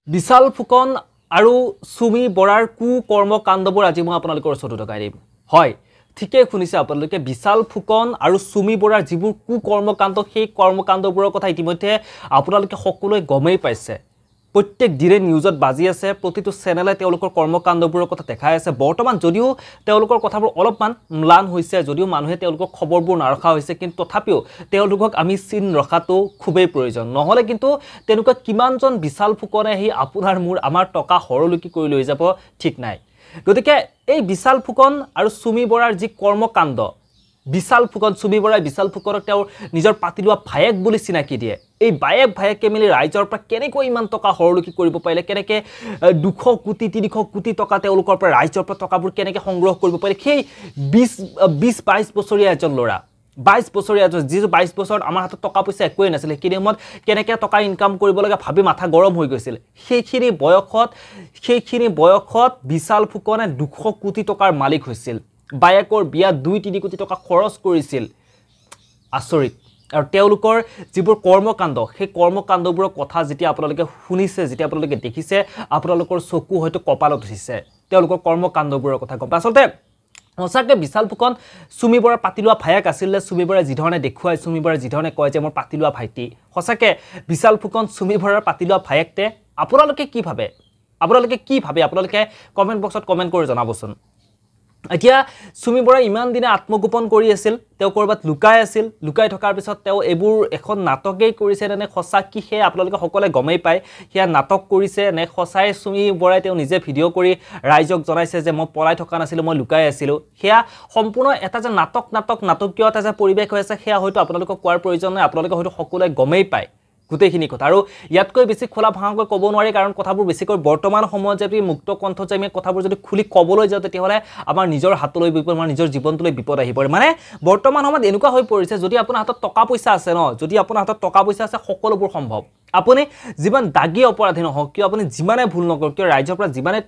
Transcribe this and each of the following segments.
বিশাল ফুকন আৰু সুমি বৰাৰ কৰ্মকাণ্ডবোৰ আজি মই আপোনালোকৰ ওচৰত উদগাই দিম। হয়, ঠিকই শুনিছে আপোনালোকে, বিশাল ফুকন আৰু সুমি বৰাৰ যিবোৰ কৰ্মকাণ্ড সেই কৰ্মকাণ্ডবোৰৰ কথা ইতিমধ্যে আপোনালোকে সকলোৱে গমেই পাইছে। প্ৰত্যেক দিনে নিউজত বাজি আছে, প্ৰতিটো চেনেলে তেওঁলোকৰ কৰ্মকাণ্ডবোৰৰ কথা দেখাই আছে। বৰ্তমান যদিও তেওঁলোকৰ কথাবোৰ অলপমান ম্লান হৈছে, যদিও মানুহে তেওঁলোকৰ খবৰবোৰ নাৰখা হৈছে, কিন্তু তথাপিও তেওঁলোকক আমি চিন ৰখাটো খুবেই প্ৰয়োজন। নহ'লে কিন্তু তেনেকুৱা কিমানজন বিশাল ফুকনে আহি আপোনাৰ আমাৰ টকা হৰলুকি কৰি লৈ যাব ঠিক নাই। গতিকে এই বিশাল ফুকন আৰু সুমি বৰাৰ যি কৰ্মকাণ্ড, বিশাল ফুকন সুমি বৰাই বিশাল ফুকনক তেওঁৰ নিজৰ পাতি লোৱা ভায়েক বুলি চিনাকি দিয়ে। এই ভায়েকে মিলি ৰাইজৰ পৰা কেনেকৈ ইমান টকা হৰলুকি কৰিব পাৰিলে, কেনেকৈ 200 কোটি 300 কোটি টকা তেওঁলোকৰ পৰা ৰাইজৰ পৰা টকাবোৰ কেনেকৈ সংগ্ৰহ কৰিব পাৰিলে, সেই 20-22 বছৰীয়া এজন ল'ৰা, 22 বছৰীয়া এজন, যিটো 22 বছৰত আমাৰ হাতত টকা পইচা একোৱেই নাছিলে, সেইখিনি সময়ত কেনেকৈ টকা ইনকাম কৰিব লাগে ভাবি মাথা গৰম হৈ গৈছিল। সেইখিনি বয়সত বিশাল ফুকনে 200 কোটি টকাৰ মালিক হৈছিল। বায়েকৰ বিয়াত 2-3 কোটি টকা খৰচ কৰিছিল। আচৰিত। আৰু তেওঁলোকৰ যিবোৰ কৰ্মকাণ্ড, সেই কৰ্মকাণ্ডবোৰৰ কথা যেতিয়া আপোনালোকে শুনিছে, যেতিয়া আপোনালোকে দেখিছে, আপোনালোকৰ চকু হয়তো কপালত উঠিছে। তেওঁলোকৰ কৰ্মকাণ্ডবোৰৰ কথা গম পায়। আচলতে সঁচাকৈ বিশাল ফুকন সুমি বৰাৰ পাতি লোৱা ভায়েক আছিলে। সুমি বৰাই যিধৰণে দেখুৱাই, সুমি বৰাই যিধৰণে কয় যে মোৰ পাতি লোৱা ভাইটি, সঁচাকৈ বিশাল ফুকন সুমি বৰাৰ পাতি লোৱা ভায়েকতে। আপোনালোকে কি ভাবে? আপোনালোকে কমেণ্ট বক্সত কমেণ্ট কৰি জনাবচোন। এতিয়া সুমি বৰাই ইমান দিনে আত্মগোপন কৰি আছিল, তেওঁ ক'ৰবাত লুকাই আছিল। লুকাই থকাৰ পিছত তেওঁ এইবোৰ এখন নাটকেই কৰিছে নে সঁচা কি, সেয়া আপোনালোকে সকলোৱে গমেই পায়। সেয়া নাটক কৰিছে নে সঁচাই সুমি বৰাই তেওঁ নিজে ভিডিঅ' কৰি ৰাইজক জনাইছে যে মই পলাই থকা নাছিলোঁ, মই লুকাই আছিলোঁ। সেয়া সম্পূৰ্ণ এটা যে নাটকীয় এটা যে পৰিৱেশ হৈ আছে, সেয়া হয়তো আপোনালোকক কোৱাৰ প্ৰয়োজন নাই। আপোনালোকে হয়তো সকলোৱে গমেই পায় গোটেইখিনি কথা। আৰু ইয়াতকৈ বেছি খোলা ভাঙাকৈ ক'ব নোৱাৰি, কাৰণ কথাবোৰ বেছিকৈ বৰ্তমান সময়ত যদি মুক্ত কণ্ঠত যে আমি কথাবোৰ যদি খুলি ক'বলৈ যাওঁ, তেতিয়াহ'লে আমাৰ নিজৰ হাতলৈ বিপদ, আমাৰ নিজৰ জীৱনটোলৈ বিপদ আহি পৰে। মানে বৰ্তমান সময়ত এনেকুৱা হৈ পৰিছে, যদি আপোনাৰ হাতত টকা পইচা আছে যদি আপোনাৰ হাতত টকা পইচা আছে, সকলোবোৰ সম্ভৱ। আপুনি যিমান দাগী অপৰাধী নহওক কিয়, আপুনি যিমানে ভুল নকৰক কিয়, ৰাইজৰ পৰা যিমানে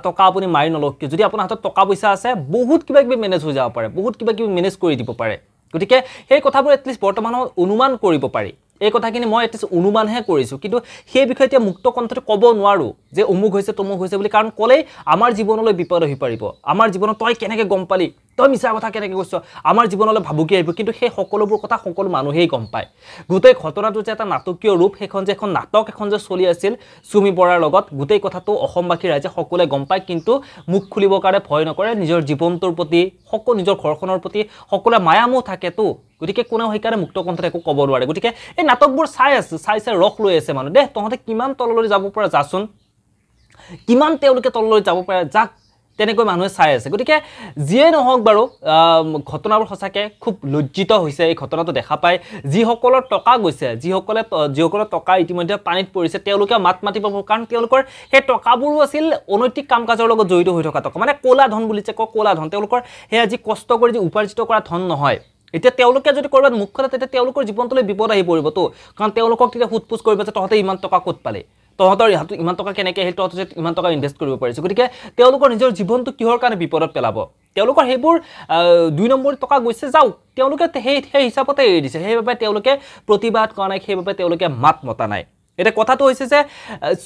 টকা আপুনি মাৰি নলওক কিয়, যদি আপোনাৰ হাতত টকা পইচা আছে, বহুত কিবা কিবি মেনেজ হৈ যাব পাৰে, বহুত কিবা কিবি মেনেজ কৰি দিব পাৰে। গতিকে সেই কথাবোৰ এটলিষ্ট বৰ্তমান সময়ত অনুমান কৰিব পাৰি। এই কথাখিনি মই এটলিষ্ট অনুমানহে কৰিছোঁ, কিন্তু সেই বিষয়ে এতিয়া মুক্ত কণ্ঠতে ক'ব নোৱাৰোঁ যে অমুক হৈছে তমুক হৈছে বুলি, কাৰণ ক'লেই আমাৰ জীৱনলৈ বিপদ আহি পাৰিব। আমাৰ জীৱনত তই কেনেকৈ গম পালি, তই মিছা কথা কেনেকৈ কৈছ, আমাৰ জীৱনলৈ ভাবুকি আহিব। কিন্তু সেই সকলোবোৰ কথা সকলো মানুহেই গম পায়। গোটেই ঘটনাটো যে এটা নাটকীয় ৰূপ, সেইখন যে এখন নাটক যে চলি আছিল সুমি বৰাৰ লগত, গোটেই কথাটো অসমবাসী ৰাইজে সকলোৱে গম পায়, কিন্তু মুখ খুলিবৰ কাৰণে ভয় নকৰে। নিজৰ জীৱনটোৰ প্ৰতি, নিজৰ ঘৰখনৰ প্ৰতি সকলোৱে মায়ামোহ থাকেতো। গতিকে কোনেও সেইকাৰণে মুক্ত কণ্ঠত একো ক'ব নোৱাৰে। গতিকে এই নাটকবোৰ চাই ৰস লৈ আছে মানুহ। দেহ তহঁতে কিমান তললৈ যাব পৰা যাচোন, কিমান তেওঁলোকে তললৈ যাব পাৰে যাক, তেনেকৈ মানুহে চাই আছে। গতিকে যিয়ে নহওক বাৰু, ঘটনাবোৰ সঁচাকৈ খুব লজ্জিত হৈছে এই ঘটনাটো দেখা পায়। যিসকলৰ টকা গৈছে, যিসকলৰ টকা ইতিমধ্যে পানীত পৰিছে, তেওঁলোকে মাত মাতিব, কাৰণ তেওঁলোকৰ সেই টকাবোৰো আছিল অনৈতিক কাম কাজৰ লগত জড়িত হৈ থকা টকা। মানে ক'লা ধন বুলি যে কয়, ক'লা ধন। তেওঁলোকৰ সেয়া যি কষ্ট কৰি যি উপাৰ্জিত কৰা ধন নহয়। এতিয়া তেওঁলোকে যদি ক'ৰবাত মুখ খোলে, তেতিয়া তেওঁলোকৰ জীৱনটোলৈ বিপদ আহি পৰিবতো, কাৰণ তেওঁলোকক তেতিয়া সোধপোছ কৰিব যে তহঁতে ইমান টকা ক'ত পালে, তহঁতৰ হাতত ইমান টকা কেনেকৈ আহিল, তহঁতে ইমান টকা ইনভেষ্ট কৰিব পাৰিছে। গতিকে তেওঁলোকৰ নিজৰ জীৱনটো কিহৰ কাৰণে বিপদত পেলাব? তেওঁলোকৰ সেইবোৰ 2 নম্বৰ টকা গৈছে, যাওক, তেওঁলোকে সেই হিচাপতে এৰি দিছে। সেইবাবে তেওঁলোকে প্ৰতিবাদ কৰা নাই, সেইবাবে তেওঁলোকে মাত মতা নাই। এতিয়া কথাটো হৈছে যে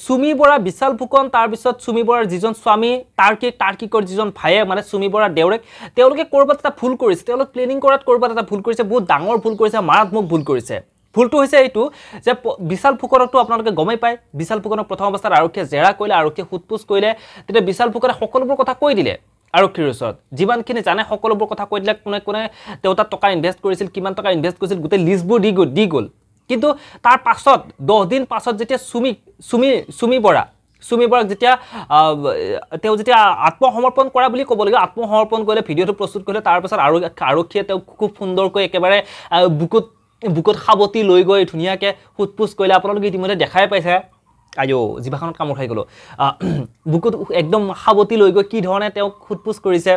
সুমি বৰা, বিশাল ফুকন, তাৰপিছত সুমি বৰাৰ যিজন স্বামী তাৰ্কিকৰ যিজন ভায়েক, মানে সুমি বৰাৰ দেউৰেক, তেওঁলোকে ক'ৰবাত এটা ভুল কৰিছে। তেওঁলোক প্লেনিং কৰাত ক'ৰবাত এটা ভুল কৰিছে, বহুত ডাঙৰ ভুল কৰিছে, মাৰাত্মক ভুল কৰিছে। ভুলটো হৈছে এইটো যে বিশাল ফুকনকতো আপোনালোকে গমেই পায়, বিশাল ফুকনক প্ৰথম অৱস্থাত আৰক্ষীয়ে জেৰা কৰিলে, আৰক্ষীয়ে সোধপোছ কৰিলে। তেতিয়া বিশাল ফুকনে সকলোবোৰ কথা কৈ দিলে আৰক্ষীৰ ওচৰত, যিমানখিনি জানে সকলোবোৰ কথা কৈ দিলে। কোনে তেওঁ তাত টকা ইনভেষ্ট কৰিছিল, কিমান টকা ইনভেষ্ট কৰিছিল, গোটেই লিষ্টবোৰ দি গ'ল। কিন্তু তাৰ পাছত 10 দিন পাছত যেতিয়া সুমি বৰাক যেতিয়া তেওঁ যেতিয়া আত্মসমৰ্পণ কৰা বুলি ক'ব লাগিব, আত্মসমৰ্পণ কৰিলে, ভিডিঅ'টো প্ৰস্তুত কৰিলে, তাৰপাছত আৰক্ষীয়ে তেওঁক খুব সুন্দৰকৈ একেবাৰে বুকুত সাৱটি লৈ গৈ ধুনীয়াকৈ সোধপোছ কৰিলে। আপোনালোকে ইতিমধ্যে দেখাই পাইছে। জিভাখনত কামোৰ খাই গ'লোঁ। বুকুত একদম সাৱটি লৈ গৈ কি ধৰণে তেওঁক সোধপোছ কৰিছে,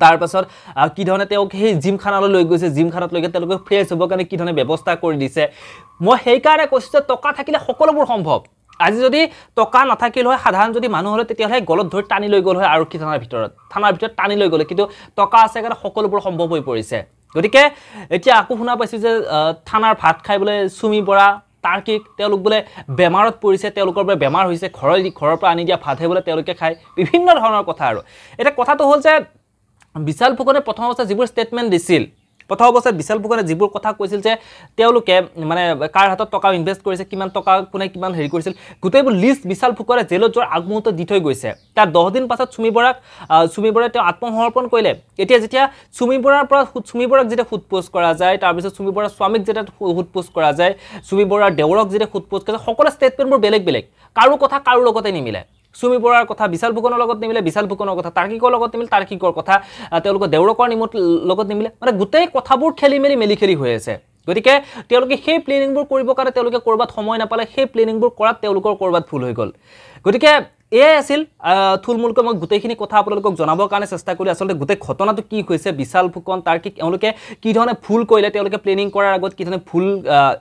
তাৰপাছত কি ধৰণে তেওঁক সেই জিমখানালৈ লৈ গৈছে, জিমখানাত লৈ গৈ তেওঁলোকে ফ্ৰেছ হ'বৰ কাৰণে কি ধৰণে ব্যৱস্থা কৰি দিছে। মই সেইকাৰণে কৈছোঁ যে টকা থাকিলে সকলোবোৰ সম্ভৱ। আজি যদি টকা নাথাকিল হয়, সাধাৰণ যদি মানুহ হ'লে, তেতিয়াহ'লে গলত ধৰি টানি লৈ গ'ল হয় আৰক্ষী থানাৰ ভিতৰত টানি লৈ গ'লে। কিন্তু টকা আছে কাৰণে সকলোবোৰ সম্ভৱ হৈ পৰিছে। গতিকে এতিয়া আকৌ শুনা পাইছোঁ যে থানাৰ ভাত খাই বোলে সুমি বৰা তাৰ্কিক তেওঁলোক বোলে বেমাৰত পৰিছে তেওঁলোকৰ বোলে বেমাৰ হৈছে ঘৰৰ পৰা আনি দিয়া ভাতহে বোলে তেওঁলোকে খায় বিভিন্ন ধৰণৰ কথা আৰু এটা কথাটো হ'ল যে বিশাল ফুকনে প্ৰথম অৱস্থাত যিবোৰ ষ্টেটমেণ্ট দিছিল প্ৰথম অৱস্থাত বিশাল ফুকনে যিবোৰ কথা কৈছিল যে তেওঁলোকে মানে কাৰ হাতত টকা ইনভেষ্ট কৰিছে কিমান টকা কোনে কিমান হেৰি কৰিছিল গোটেইবোৰ লিষ্ট বিশাল ফুকনে জেলত যোৱাৰ আগমুহূৰ্তত দি থৈ গৈছে তাৰ 10 দিন পাছত চুমি বৰাই তেওঁ আত্মসমৰ্পণ কৰিলে এতিয়া যেতিয়া চুমি বৰাক যেতিয়া সোধপোছ কৰা যায় তাৰপিছত চুমি বৰাৰ স্বামীক যেতিয়া সোধপোছ কৰা যায় চুমি বৰাৰ দেউৰক যেতিয়া সোধপোছ কৰা যায় সকলো ষ্টেটমেণ্টবোৰ বেলেগ কাৰো কথা কাৰো লগতে নিমিলে চুমি বৰাৰ কথা বিশাল ফুকনৰ লগত নিমিলে বিশাল ফুকনৰ কথা তাৰ্কিকৰ লগত নিমিলে তাৰ্কিকৰ কথা তেওঁলোকৰ দেউৰকৰ লগত নিমিলে মানে গোটেই কথাবোৰ মেলি খেলি হৈ আছে গতিকে তেওঁলোকে সেই প্লেনিংবোৰ কৰিবৰ কাৰণে তেওঁলোকে কৰবাত সময় নাপালে সেই প্লেনিংবোৰ কৰাত তেওঁলোকৰ কৰবাত ভুল হৈ গ'ল গতিকে এয়াই আছিল থুলমূলকৈ মই গোটেইখিনি কথা আপোনালোকক জনাবৰ কাৰণে চেষ্টা কৰি আচলতে গোটেই ঘটনাটো কি হৈছে বিশাল ফুকন তাৰ্কিক তেওঁলোকে কি ধৰণে ভুল কৰিলে তেওঁলোকে প্লেনিং কৰাৰ আগত কি ধৰণে ভুল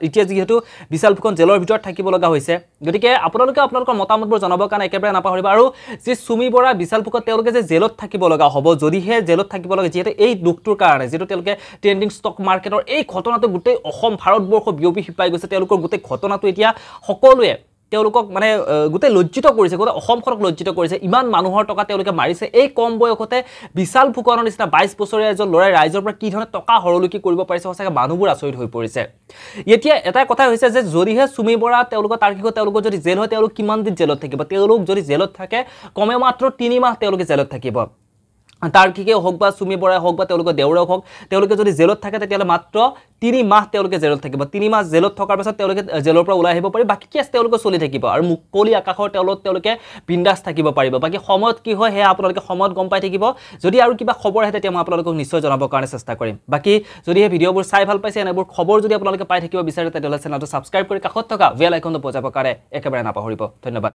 এতিয়া যিহেতু বিশাল ফুকন জেলৰ ভিতৰত থাকিব লগা হৈছে গতিকে আপোনালোকে আপোনালোকৰ মতামতবোৰ জনাবৰ কাৰণে একেবাৰে নাপাহৰিব আৰু যে চুমি বৰা বিশাল ফুকন তেওঁলোকে যে জেলত থাকিব লগা হ'ব যদিহে জেলত থাকিব লগা যিহেতু এই দুখটোৰ কাৰণে যেটো তেওঁলোকে ট্ৰেন্ডিং ষ্টক মাৰ্কেটৰ এই ঘটনাটো গোটেই অসম ভাৰতবৰ্ষ বিয়পি হিপাই গৈছে তেওঁলোকৰ গোটেই ঘটনাটো এতিয়া সকলোৱে তেওঁলোকক মানে গোটেই লজ্জিত কৰিছে গোটেই অসমখনক লজ্জিত কৰিছে ইমান মানুহৰ টকা তেওঁলোকে মাৰিছে এই কম বয়সতে বিশাল ফুকনৰ নিচিনা 22 বছৰীয়া এজন ল'ৰাই ৰাইজৰ পৰা কি ধৰণে টকা হৰলুকি কৰিব পাৰিছে সঁচাকৈ মানুহবোৰ আচৰিত হৈ পৰিছে এতিয়া এটা কথা হৈছে যে যদিহে চুমি বৰা তেওঁলোকৰ তাৰ্কিক তেওঁলোকৰ যদি জেল হয় তেওঁলোক কিমান দিন জেলত থাকিব তেওঁলোক যদি জেলত থাকে কমে মাত্ৰ 3 মাহ তেওঁলোকে জেলত থাকিব তাৰ্কিকে হোক বা চুমি বৰাই হোক বা তেওঁলোকৰ দেউৰক হোক তেওঁলোকে যদি জেলত থাকে তেতিয়ালে মাত্ৰ 3 মাহ তেওঁলোকে জেলত থাকিব 3 মাহ জেলত থকাৰ পাছত তেওঁলোকে জেলৰ পৰা ওলাই আহিব পাৰিব বাকি কেছ তেওঁলোকে চলি থাকিব আৰু মুকলি আকাশৰ তেওঁলোকে বিন্দাস থাকিব পাৰিব বাকি সময়ত কি হয় হে আপোনালোকে সময়ত গম পাই থাকিব যদি আৰু কিবা খবৰ আহে তেতিয়া মই আপোনালোকক নিশ্চয় জনাবৰ কাৰণে চেষ্টা কৰিম বাকি যদি এই ভিডিঅ'বোৰ চাই ভাল পাইছে এনেবোৰ খবৰ যদি আপোনালোকে পাই থাকিব বিচাৰে তেতিয়ালে চেনেলটো সাবস্ক্ৰাইব কৰি কাষত থকা বেল আইকনটো বজাবৰ কাৰণে একেবাৰে নাপাহৰিব ধন্যবাদ